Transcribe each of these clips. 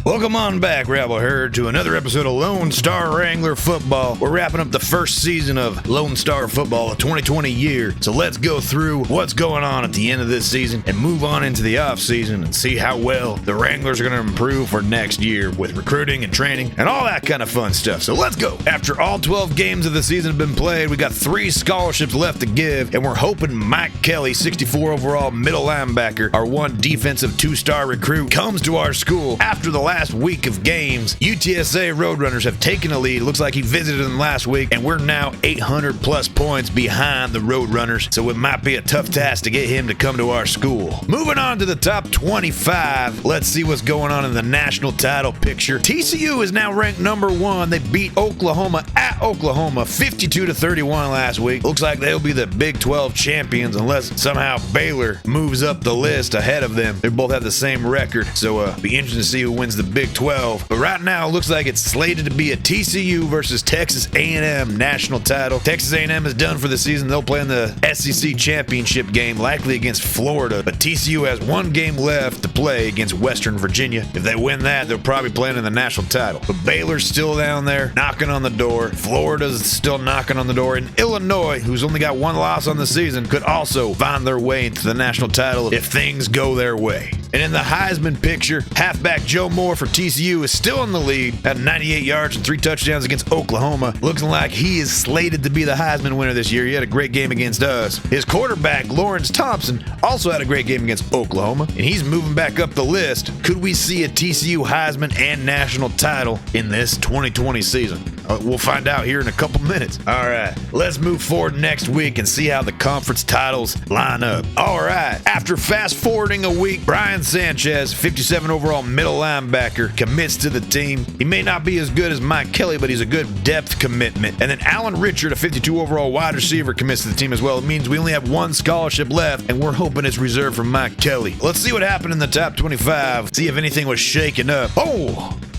Welcome on back, Rabble Herd, to another episode of Lone Star Wrangler Football. We're wrapping up the first season of Lone Star Football, the 2020 year. So let's go through what's going on at the end of this season and move on into the offseason and see how well the Wranglers are going to improve for next year with recruiting and training and all that kind of fun stuff. So let's go. After all 12 games of the season have been played, we got 3 scholarships left to give, and we're hoping Mike Kelly, 64 overall middle linebacker, our one defensive 2-star recruit, comes to our school. After the last week of games, UTSA Roadrunners have taken a lead. Looks like he visited them last week, and we're now 800 plus points behind the Roadrunners, so it might be a tough task to get him to come to our school. Moving on to the top 25, let's see what's going on in the national title picture. TCU is now ranked number 1. They beat Oklahoma at Oklahoma 52-31 last week. Looks like they'll be the Big 12 champions unless somehow Baylor moves up the list ahead of them. They both have the same record, so be interesting to see who wins the Big 12. But right now, it looks like it's slated to be a TCU versus Texas A&M national title. Texas A&M is done for the season. They'll play in the SEC championship game, likely against Florida. But TCU has 1 game left to play against Western Virginia. If they win that, they'll probably play in the national title. But Baylor's still down there, knocking on the door. Florida's still knocking on the door. And Illinois, who's only got 1 loss on the season, could also find their way into the national title if things go their way. And in the Heisman picture, halfback Joe Moore for TCU is still in the lead at 98 yards and 3 touchdowns against Oklahoma. Looking like he is slated to be the Heisman winner this year. He had a great game against us. His quarterback, Lawrence Thompson, also had a great game against Oklahoma, and he's moving back up the list. Could we see a TCU Heisman and national title in this 2020 season? We'll find out here in a couple minutes. All right, let's move forward next week and see how the conference titles line up. All right, after fast forwarding a week, Brian Sanchez, 57 overall middle linebacker, commits to the team. He may not be as good as Mike Kelly, but he's a good depth commitment. And then Alan Richard, a 52 overall wide receiver, commits to the team as well. It means we only have 1 scholarship left, and we're hoping it's reserved for Mike Kelly. Let's see what happened in the top 25, see if anything was shaken up.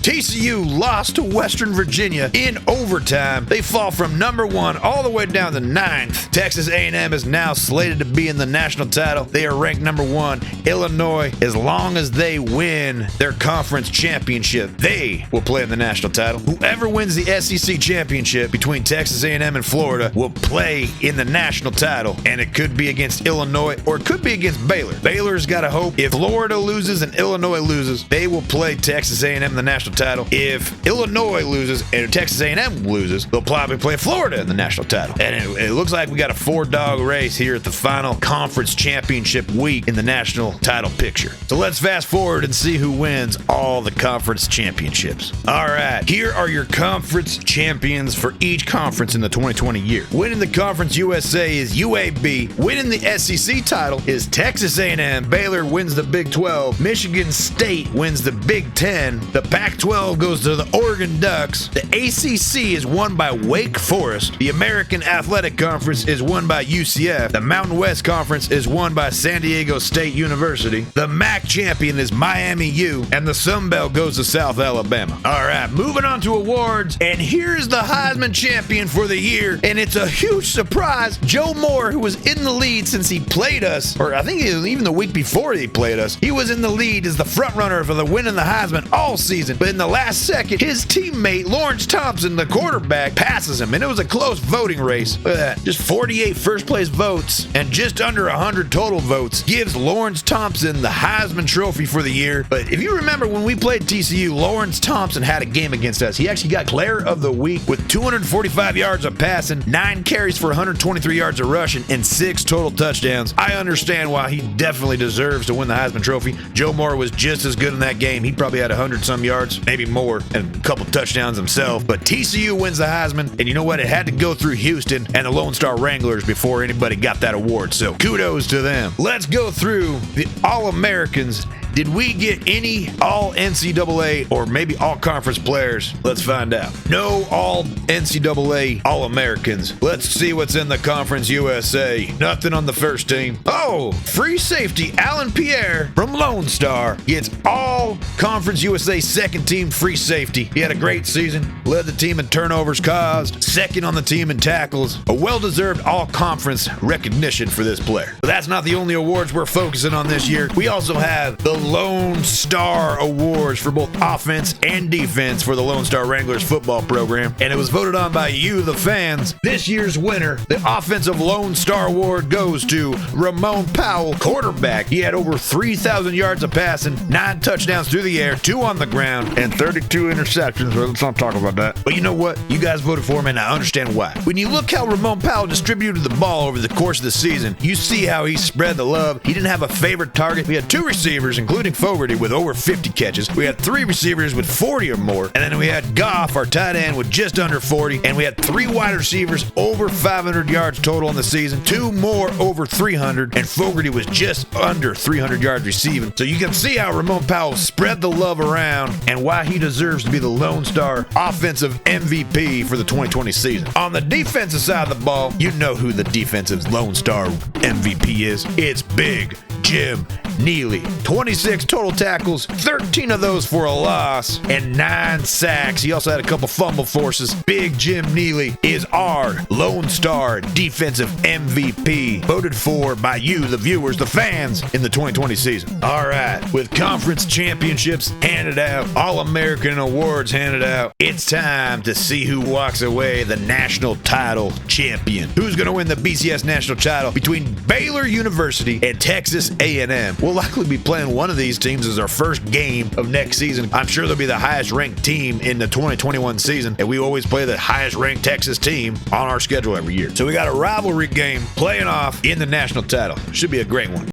TCU lost to Western Virginia in overtime. They fall from number 1 all the way down to 9th. Texas A&M is now slated to be in the national title. They are ranked number 1. Illinois, as long as they win their conference championship, they will play in the national title. Whoever wins the SEC championship between Texas A&M and Florida will play in the national title, and it could be against Illinois or it could be against Baylor. Baylor's got to hope if Florida loses and Illinois loses, they will play Texas A&M in the national title. If Illinois loses and Texas A&M loses, they'll probably play Florida in the national title. And it looks like we got a 4-dog race here at the final conference championship week in the national title picture. So let's fast forward and see who wins all the conference championships. All right, here are your conference champions for each conference in the 2020 year. Winning the Conference USA is UAB. Winning the SEC title is Texas A&M. Baylor wins the Big 12. Michigan State wins the Big 10. The Pac-12 goes to the Oregon Ducks. The ACC is won by Wake Forest. The American Athletic Conference is won by UCF. The Mountain West Conference is won by San Diego State University. The MAC champion is Miami U, and the Sun Belt goes to South Alabama. All right, moving on to awards, and here's the Heisman champion for the year, and it's a huge surprise. Joe Moore, who was in the lead since he played us, or I think even the week before he played us, he was in the lead as the front runner for the win in the Heisman all season. But in the last second, his teammate Lawrence Thompson, the quarterback, passes him, and it was a close voting race. Look at that. Just 48 first place votes and just under 100 total votes gives Lawrence Thompson the Heisman Trophy for the year. But if you remember when we played TCU, Lawrence Thompson had a game against us. He actually got player of the week with 245 yards of passing, 9 carries for 123 yards of rushing, and 6 total touchdowns. I understand why he definitely deserves to win the Heisman Trophy. Joe Moore was just as good in that game. He probably had 100-some yards, maybe more, and a couple touchdowns himself. But TCU wins the Heisman, and you know what? It had to go through Houston and the Lone Star Wranglers before anybody got that award, so kudos to them. Let's go through the All-Americans. Did we get any All-NCAA or maybe All-Conference players? Let's find out. No All-NCAA All-Americans. Let's see what's in the Conference USA. Nothing on the first team. Free safety Alan Pierre from Lone Star gets All-Conference USA second team free safety. He had a great season. Led the team in turnovers caused. Second on the team in tackles. A well-deserved All-Conference recognition for this player. But that's not the only awards we're focusing on this year. We also have the Lone Star Awards for both offense and defense for the Lone Star Wranglers football program, and it was voted on by you, the fans. This year's winner, the Offensive Lone Star Award, goes to Ramon Powell, quarterback. He had over 3,000 yards of passing, 9 touchdowns through the air, 2 on the ground, and 32 interceptions. Well, let's not talk about that. But you know what? You guys voted for him, and I understand why. When you look how Ramon Powell distributed the ball over the course of the season, you see how he spread the love. He didn't have a favorite target. We had 2 receivers, including Fogarty, with over 50 catches. We had 3 receivers with 40 or more, and then we had Goff, our tight end, with just under 40, and we had 3 wide receivers over 500 yards total in the season, 2 more over 300, and Fogarty was just under 300 yards receiving. So you can see how Ramon Powell spread the love around and why he deserves to be the Lone Star Offensive MVP for the 2020 season. On the defensive side of the ball, you know who the defensive Lone Star MVP is. It's Big Jim Neely. 26 total tackles, 13 of those for a loss, and 9 sacks. He also had a couple fumble forces. Big Jim Neely is our Lone Star Defensive MVP, voted for by you, the viewers, the fans, in the 2020 season. All right, with conference championships handed out, All-American awards handed out, it's time to see who walks away the national title champion. Who's going to win the BCS national title between Baylor University and Texas A&M? We'll likely be playing one of these teams as our first game of next season. I'm sure they'll be the highest ranked team in the 2021 season, and we always play the highest ranked Texas team on our schedule every year. So we got a rivalry game playing off in the national title. Should be a great one.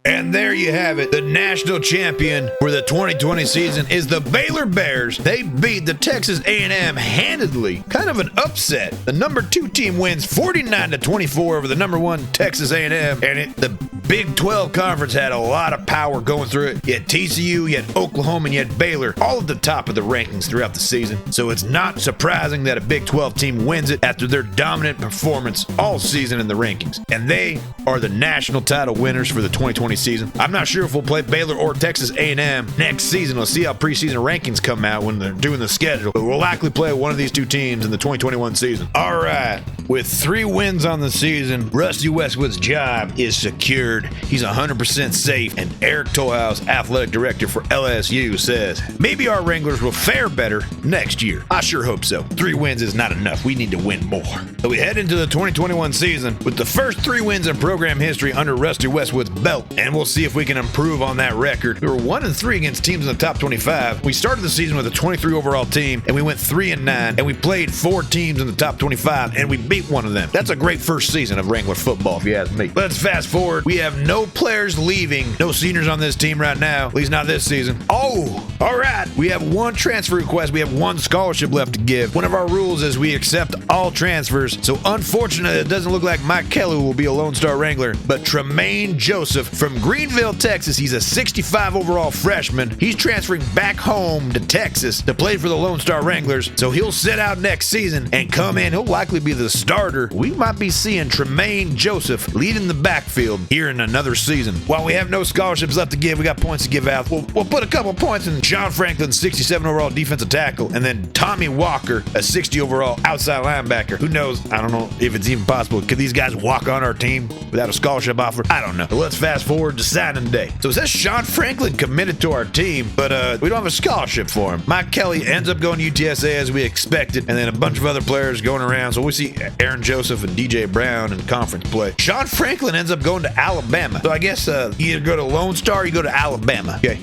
And there you have it. The national champion for the 2020 season is the Baylor Bears. They beat the Texas A&M handedly. Kind of an upset. The number 2 team wins 49-24 over the number 1 Texas A&M. And the Big 12 Conference had a lot of power going through it. You had TCU, you had Oklahoma, and you had Baylor, all at the top of the rankings throughout the season. So it's not surprising that a Big 12 team wins it after their dominant performance all season in the rankings. And they are the national title winners for the 2020 season. I'm not sure if we'll play Baylor or Texas A&M next season. We'll see how preseason rankings come out when they're doing the schedule. But we'll likely play one of these 2 teams in the 2021 season. All right. With 3 wins on the season, Rusty Westwood's job is secured. He's 100% safe. And Eric Tollhouse, athletic director for LSU, says, maybe our Wranglers will fare better next year. I sure hope so. 3 wins is not enough. We need to win more. So we head into the 2021 season with the first 3 wins in program history under Rusty Westwood's belt. And we'll see if we can improve on that record. We were 1-3 against teams in the top 25. We started the season with a 23 overall team, and we went 3-9, and we played 4 teams in the top 25, and we beat one of them. That's a great first season of Wrangler football, if you ask me. Let's fast forward. We have no players leaving, no seniors on this team right now, at least not this season. Oh, all right. We have 1 transfer request. We have 1 scholarship left to give. One of our rules is we accept all transfers, so unfortunately, it doesn't look like Mike Kelly will be a Lone Star Wrangler, but Tremaine Joseph from Greenville, Texas. He's a 65 overall freshman. He's transferring back home to Texas to play for the Lone Star Wranglers, so he'll sit out next season and come in. He'll likely be the starter. We might be seeing Tremaine Joseph leading the backfield here in another season. While we have no scholarships left to give, we got points to give out. We'll put a couple points in John Franklin, 67 overall defensive tackle, and then Tommy Walker, a 60 overall outside linebacker. Who knows? I don't know if it's even possible. Could these guys walk on our team without a scholarship offer? I don't know. But let's fast forward to signing day. So it says Sean Franklin committed to our team, but we don't have a scholarship for him. Mike Kelly ends up going to UTSA as we expected, and then a bunch of other players going around. So we see Aaron Joseph and DJ Brown in conference play. Sean Franklin ends up going to Alabama. So I guess you either go to Lone Star or you go to Alabama. Okay.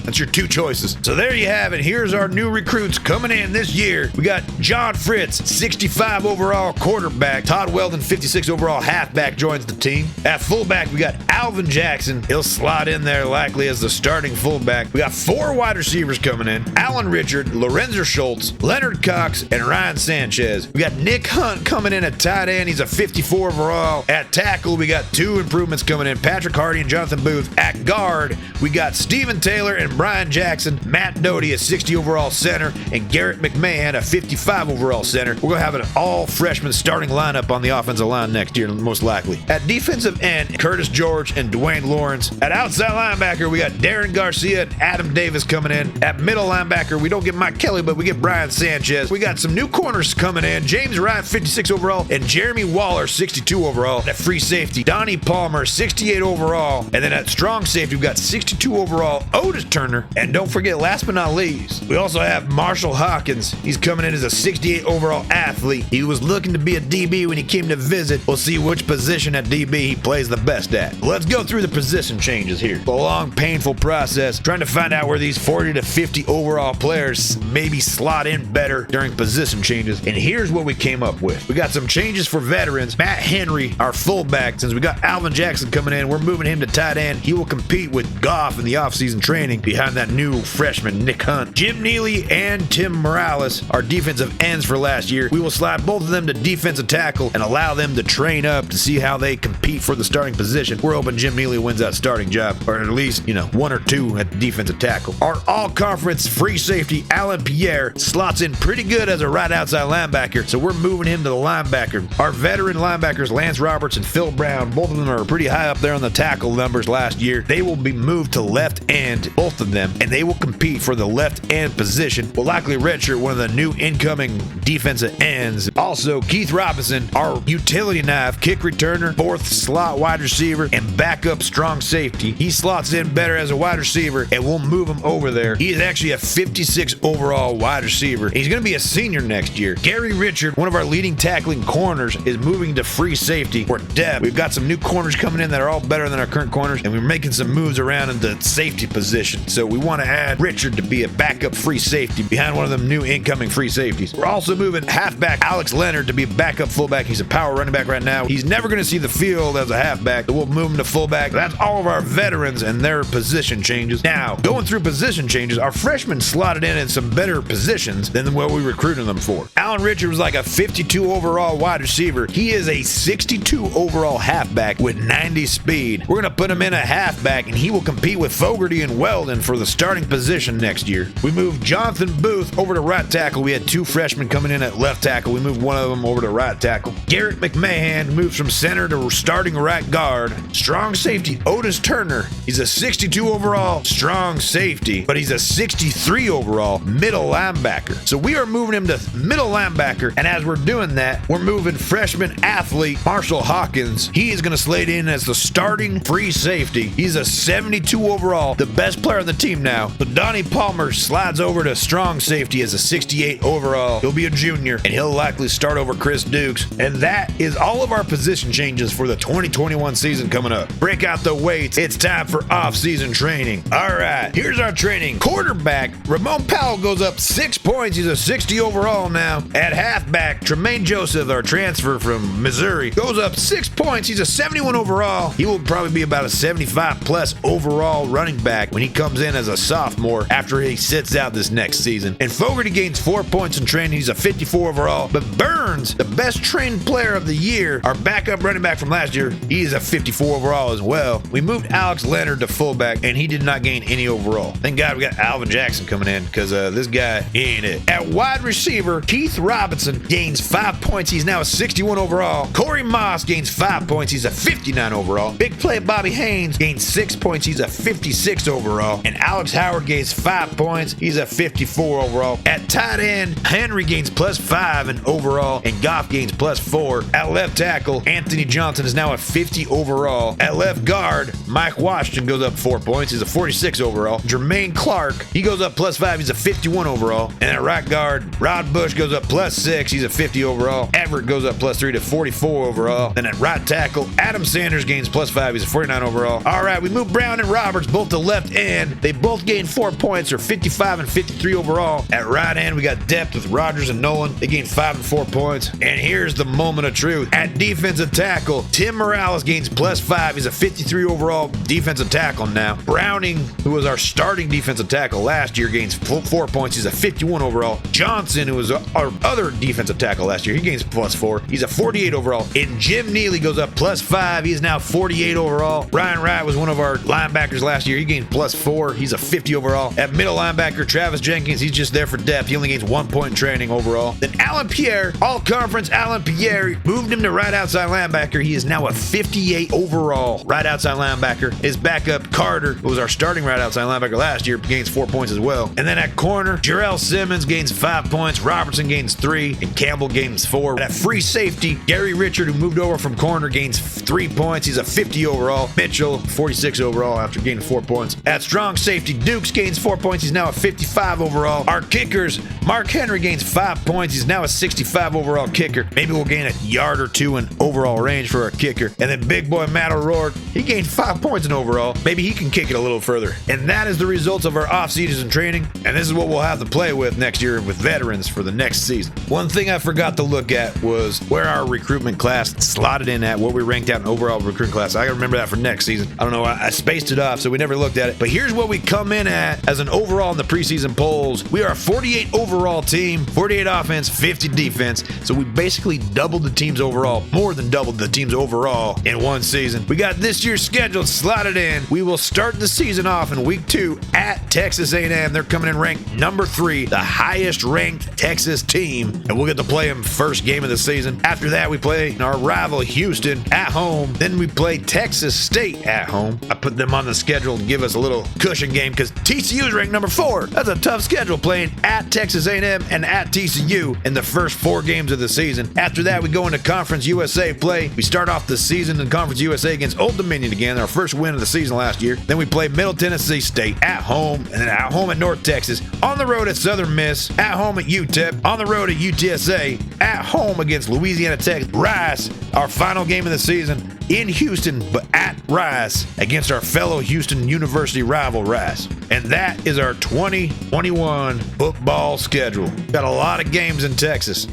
That's your 2 choices. So there you have it. Here's our new recruits coming in this year. We got John Fritz, 65 overall quarterback. Todd Weldon, 56 overall halfback, joins the team. At fullback, we got Alvin Jackson. He'll slot in there likely as the starting fullback. We got 4 wide receivers coming in. Alan Richard, Lorenzo Schultz, Leonard Cox, and Ryan Sanchez. We got Nick Hunt coming in at tight end. He's a 54 overall. At tackle, we got 2 improvements coming in. Patrick Hardy and Jonathan Booth. At guard, we got Steven Taylor and Brian Jackson, Matt Doty, a 60 overall center, and Garrett McMahon, a 55 overall center. We're going to have an all-freshman starting lineup on the offensive line next year, most likely. At defensive end, Curtis George and Dwayne Lawrence. At outside linebacker, we got Darren Garcia and Adam Davis coming in. At middle linebacker, we don't get Mike Kelly, but we get Brian Sanchez. We got some new corners coming in. James Wright, 56 overall, and Jeremy Waller, 62 overall. At free safety, Donnie Palmer, 68 overall. And then at strong safety, we've got 62 overall, Otis Turner. And don't forget, last but not least, we also have Marshall Hawkins. He's coming in as a 68 overall athlete. He was looking to be a DB when he came to visit. We'll see which position at DB he plays the best at. Let's go through the position changes here. A long, painful process trying to find out where these 40 to 50 overall players maybe slot in better during position changes. And here's what we came up with. We got some changes for veterans. Matt Henry, our fullback, since we got Alvin Jackson coming in, we're moving him to tight end. He will compete with Goff in the offseason training behind that new freshman, Nick Hunt. Jim Neely and Tim Morales, our defensive ends for last year. We will slide both of them to defensive tackle and allow them to train up to see how they compete for the starting position. We're hoping Jim Neely wins that starting job, or at least, one or two at the defensive tackle. Our all-conference free safety, Alan Pierre, slots in pretty good as a right outside linebacker, so we're moving him to the linebacker. Our veteran linebackers, Lance Roberts and Phil Brown, both of them are pretty high up there on the tackle numbers last year. They will be moved to left end, both of them, and they will compete for the left end position. Will likely redshirt one of the new incoming defensive ends. Also, Keith Robinson, our utility knife, kick returner, fourth slot wide receiver, and backup strong safety. He slots in better as a wide receiver, and we'll move him over there. He is actually a 56 overall wide receiver. He's going to be a senior next year. Gary Richard, one of our leading tackling corners, is moving to free safety for depth. We've got some new corners coming in that are all better than our current corners, and we're making some moves around in the safety position. So we want to add Richard to be a backup free safety behind one of them new incoming free safeties. We're also moving halfback Alex Leonard to be a backup fullback. He's a power running back right now. He's never going to see the field as a halfback, so we'll move him to fullback. That's all of our veterans and their position changes. Now, going through position changes, our freshmen slotted in some better positions than what we recruited them for. Alan Richard was like a 52 overall wide receiver. He is a 62 overall halfback with 90 speed. We're going to put him in a halfback, and he will compete with Fogarty and Weldon for the starting position next year. We moved Jonathan Booth over to right tackle. We had two freshmen coming in at left tackle. We moved one of them over to right tackle. Garrett McMahon moves from center to starting right guard. Strong safety Otis Turner. He's a 62 overall strong safety, but he's a 63 overall middle linebacker. So we are moving him to middle linebacker, and as we're doing that, we're moving freshman athlete Marshall Hawkins. He is going to slate in as the starting free safety. He's a 72 overall, the best player on the team now. So Donnie Palmer slides over to strong safety as a 68 overall. He'll be a junior, and he'll likely start over Chris Dukes. And that is all of our position changes for the 2021 season coming up. Break out the weights. It's time for off-season training. All right, here's our training. Quarterback, Ramon Powell goes up 6 points. He's a 60 overall now. At halfback, Tremaine Joseph, our transfer from Missouri, goes up 6 points. He's a 71 overall. He will probably be about a 75 plus overall running back when he comes in as a sophomore after he sits out this next season. And Fogarty gains 4 points in training. He's a 54 overall. But Burns, the best trained player of the year, our backup running back from last year, he is a 54 overall as well. We moved Alex Leonard to fullback, and he did not gain any overall. Thank God we got Alvin Jackson coming in, because this guy, he ain't it. At wide receiver, Keith Robinson gains 5 points. He's now a 61 overall. Corey Moss gains 5 points. He's a 59 overall. Big play Bobby Haynes gains 6 points. He's a 56 overall. And Alex Howard gains 5 points. He's a 54 overall. At tight end, Henry gains +5 in overall, and Goff gains +4. At left tackle, Anthony Johnson is now a 50 overall. At left guard, Mike Washington goes up 4 points. He's a 46 overall. Jermaine Clark, he goes up +5. He's a 51 overall. And at right guard, Rod Bush goes up +6. He's a 50 overall. Everett goes up +3 to 44 overall. Then at right tackle, Adam Sanders gains +5. He's a 49 overall. All right, we move Brown and Roberts both to left end. They both gain 4 points, or 55 and 53 overall. At right end, we got depth with Rogers and Nolan. They gain 5 and 4 points. And here's the moment of truth. At defensive tackle, Tim Morales gains +5. He's a 53 overall defensive tackle now. Browning, who was our starting defensive tackle last year, gains 4 points. He's a 51 overall. Johnson, who was our other defensive tackle last year, he gains +4. He's a 48 overall. And Jim Neely goes up +5. He is now 48 overall. Ryan Wright was one of our linebackers last year. He gained +4. 4. He's a 50 overall. At middle linebacker, Travis Jenkins, he's just there for depth. He only gains 1 point in training overall. Then Alan Pierre, all-conference Alan Pierre, moved him to right outside linebacker. He is now a 58 overall right outside linebacker. His backup, Carter, who was our starting right outside linebacker last year, gains 4 points as well. And then at corner, Jarrell Simmons gains 5 points, Robertson gains 3, and Campbell gains 4. And at free safety, Gary Richard, who moved over from corner, gains 3 points. He's a 50 overall. Mitchell, 46 overall after gaining 4 points. At strong safety, Dukes gains 4 points. He's now a 55 overall. Our kickers, Mark Henry gains 5 points. He's now a 65 overall kicker. Maybe we'll gain a yard or two in overall range for our kicker. And then big boy Matt O'Rourke, he gained 5 points in overall. Maybe he can kick it a little further. And that is the results of our off-season training. And this is what we'll have to play with next year with veterans for the next season. One thing I forgot to look at was where our recruitment class slotted in at, what we ranked out in overall recruitment class. I gotta remember that for next season. I don't know, I spaced it off, so we never looked at it. But here's what we come in at as an overall in the preseason polls. We are a 48 overall team, 48 offense, 50 defense. So we basically doubled the teams overall, more than doubled the teams overall in one season. We got this year's schedule slotted in. We will start the season off in week 2 at Texas A&M. They're coming in ranked number 3, the highest ranked Texas team, and we'll get to play them first game of the season. After that, we play our rival Houston at home. Then we play Texas State at home. I put them on the schedule to give us a little cushion game because TCU is ranked number 4. That's a tough schedule, playing at Texas A&M and at TCU in the first 4 games of the season. After that, we go into Conference USA play. We start off the season in Conference USA against Old Dominion again, our first win of the season last year. Then we play Middle Tennessee State at home, and then at home at North Texas, on the road at Southern Miss, at home at UTEP, on the road at UTSA, at home against Louisiana Tech. Rice, our final game of the season in Houston, but at Rice against our fellow Houston University rival Rice. And that is our 2021 football schedule. Got a lot of games in Texas.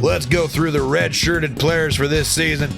Let's go through the red-shirted players for this season.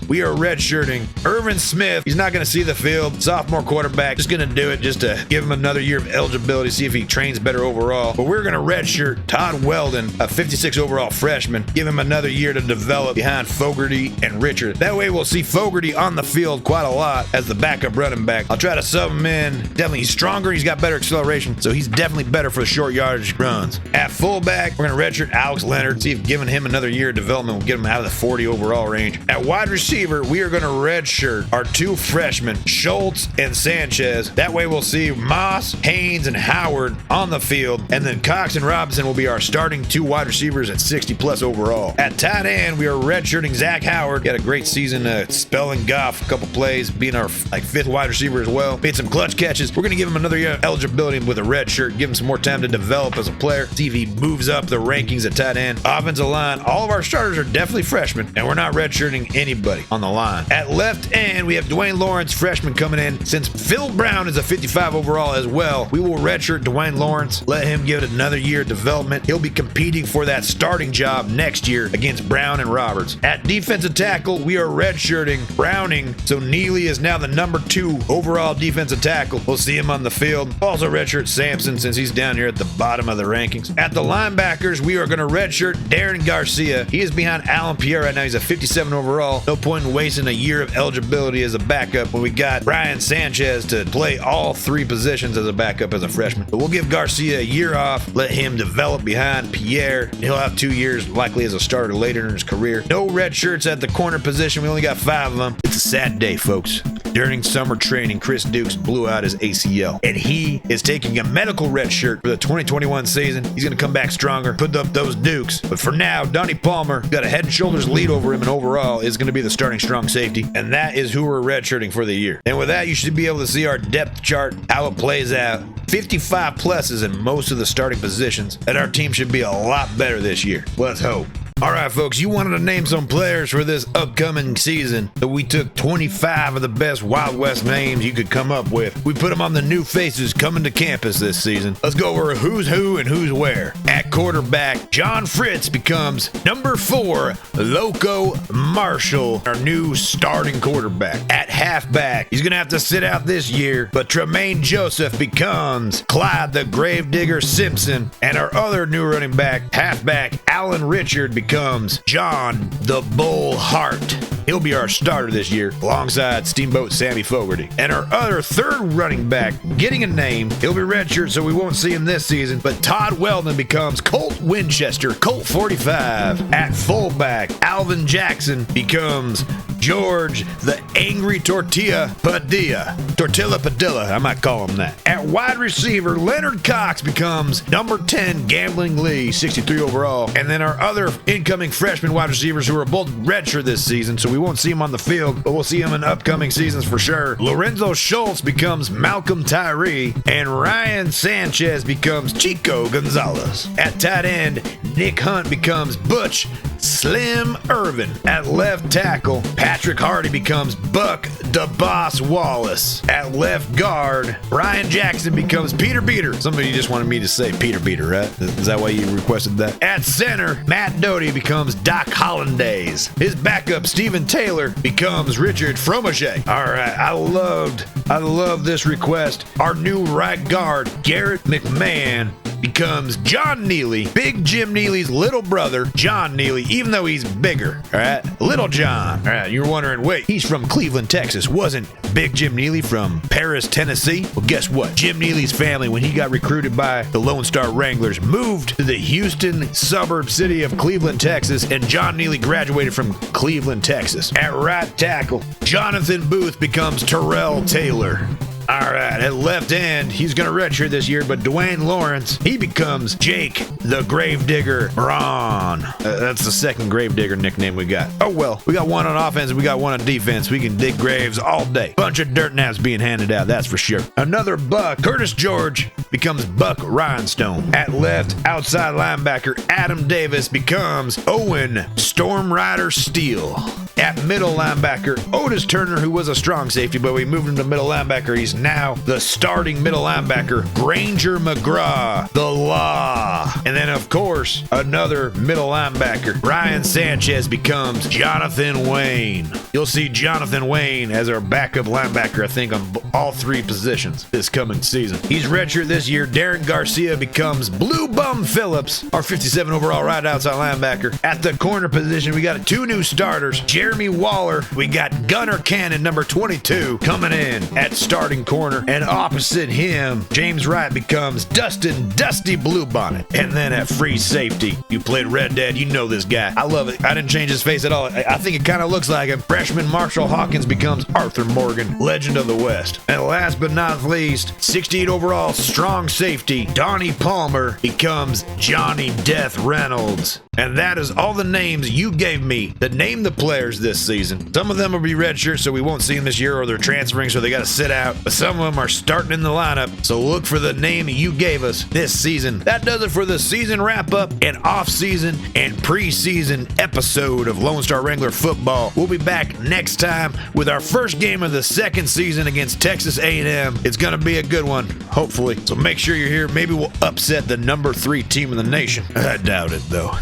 We are redshirting Irvin Smith. He's not going to see the field. Sophomore quarterback. Just going to do it just to give him another year of eligibility, see if he trains better overall. But we're going to redshirt Todd Weldon, a 56 overall freshman. Give him another year to develop behind Fogarty and Richard. That way we'll see Fogarty on the field quite a lot as the backup running back. I'll try to sub him in. Definitely, he's stronger. He's got better acceleration, so he's definitely better for the short yardage runs. At fullback, we're going to redshirt Alex Leonard. See if giving him another year of development will get him out of the 40 overall range. At wide receiver, we are going to redshirt our 2 freshmen, Schultz and Sanchez. That way we'll see Moss, Haynes, and Howard on the field. And then Cox and Robinson will be our starting 2 wide receivers at 60 plus overall. At tight end, we are redshirting Zach Howard. He had a great season spelling Goff, a couple plays, being our 5th wide receiver as well. Made some clutch catches. We're going to give him another year of eligibility with a red shirt, give him some more time to develop as a player, see if he moves up the rankings at tight end. Offensive line, all of our starters are definitely freshmen, and we're not redshirting anybody on the line. At left end, we have Dwayne Lawrence, freshman, coming in. Since Phil Brown is a 55 overall as well, we will redshirt Dwayne Lawrence, let him give it another year of development. He'll be competing for that starting job next year against Brown and Roberts. At defensive tackle, we are redshirting Browning, so Neely is now the number 2 overall defensive tackle. We'll see him on the field. Also redshirt Sampson since he's down here at the bottom of the rankings. At the linebackers, we are going to redshirt Darren Garcia. He is behind Alan Pierre right now. He's a 57 overall. No point in wasting a year of eligibility as a backup when we got Brian Sanchez to play all 3 positions as a backup as a freshman. But we'll give Garcia a year off, let him develop behind Pierre. He'll have 2 years likely as a starter later in his career. No red shirts at the corner position. We only got 5 of them. It's a sad day, folks. During summer training, Chris Dukes blew out his ACL, and he is taking a medical red shirt for the 2021 season. He's going to come back stronger, put up those Dukes. But for now, Donnie Palmer got a head and shoulders lead over him, and overall is going to be the starting strong safety, and that is who we're redshirting for the year. And with that, you should be able to see our depth chart, how it plays out. 55 pluses in most of the starting positions, and our team should be a lot better this year. Let's hope. All right, folks, you wanted to name some players for this upcoming season, so we took 25 of the best Wild West names you could come up with. We put them on the new faces coming to campus this season. Let's go over who's who and who's where. At quarterback, John Fritz becomes number 4, Loco Marshall, our new starting quarterback. At halfback, he's going to have to sit out this year, but Tremaine Joseph becomes Clyde the Gravedigger Simpson, and our other new running back, halfback, Alan Richard, becomes John the Bull Hart. He'll be our starter this year, alongside Steamboat Sammy Fogarty. And our other third running back, getting a name, he'll be redshirt, so we won't see him this season, but Todd Weldon becomes Colt Winchester, Colt 45. At fullback, Alvin Jackson becomes George the Angry Tortilla Padilla. Tortilla Padilla, I might call him that. At wide receiver, Leonard Cox becomes number 10, Gambling Lee, 63 overall. And then our other incoming freshman wide receivers who are both redshirt this season, so we won't see him on the field, but we'll see him in upcoming seasons for sure. Lorenzo Schultz becomes Malcolm Tyree, and Ryan Sanchez becomes Chico Gonzalez. At tight end, Nick Hunt becomes Butch Slim Irvin. At left tackle, Patrick Hardy becomes Buck the Boss Wallace. At left guard, Ryan Jackson becomes Peter Beater. Somebody just wanted me to say Peter Beater, right? Is that why you requested that? At center, Matt Doty becomes Doc Hollandaise. His backup, Stephen Taylor, becomes Richard Fromage. All right, I love this request. Our new right guard, Garrett McMahon, becomes John Neely, Big Jim Neely's little brother, John Neely, even though he's bigger, all right? Little John. All right, you're wondering, wait, he's from Cleveland, Texas. Wasn't Big Jim Neely from Paris, Tennessee? Well, guess what? Jim Neely's family, when he got recruited by the Lone Star Wranglers, moved to the Houston suburb city of Cleveland, Texas, and John Neely graduated from Cleveland, Texas. At right tackle, Jonathan Booth becomes Terrell Taylor. All right, at left end, he's going to redshirt this year, but Dwayne Lawrence, he becomes Jake the Gravedigger Braun. That's the second Gravedigger nickname we got. Oh well, we got one on offense and we got one on defense. We can dig graves all day. Bunch of dirt naps being handed out, that's for sure. Another Buck, Curtis George, becomes Buck Rhinestone. At left, outside linebacker, Adam Davis becomes Owen Storm Rider Steele. At middle linebacker, Otis Turner, who was a strong safety, but we moved him to middle linebacker. He's now the starting middle linebacker, Granger McGraw, the Law. And then, of course, another middle linebacker, Ryan Sanchez, becomes Jonathan Wayne. You'll see Jonathan Wayne as our backup linebacker, I think, on all three positions this coming season. He's redshirt this year. Darren Garcia becomes Blue Bum Phillips, our 57 overall right outside linebacker. At the corner position, we got two new starters. Jeremy Waller, we got Gunnar Cannon, number 22, coming in at starting corner. And opposite him, James Wright becomes Dustin Dusty Bluebonnet. And then at free safety, you played Red Dead, you know this guy. I love it. I didn't change his face at all. I think it kind of looks like him. Freshman Marshall Hawkins becomes Arthur Morgan, Legend of the West. And last but not least, 68 overall strong safety, Donnie Palmer, becomes Johnny Death Reynolds. And that is all the names you gave me that name the players this season. Some of them will be redshirt, so we won't see them this year, or they're transferring, so they got to sit out. But some of them are starting in the lineup, so look for the name you gave us this season. That does it for the season wrap-up and off-season and preseason episode of Lone Star Wrangler football. We'll be back next time with our first game of the second season against Texas A&M. It's going to be a good one, hopefully. So make sure you're here. Maybe we'll upset the number 3 team in the nation. I doubt it, though.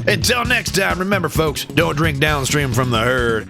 Until next time, remember, folks, don't drink downstream from the herd.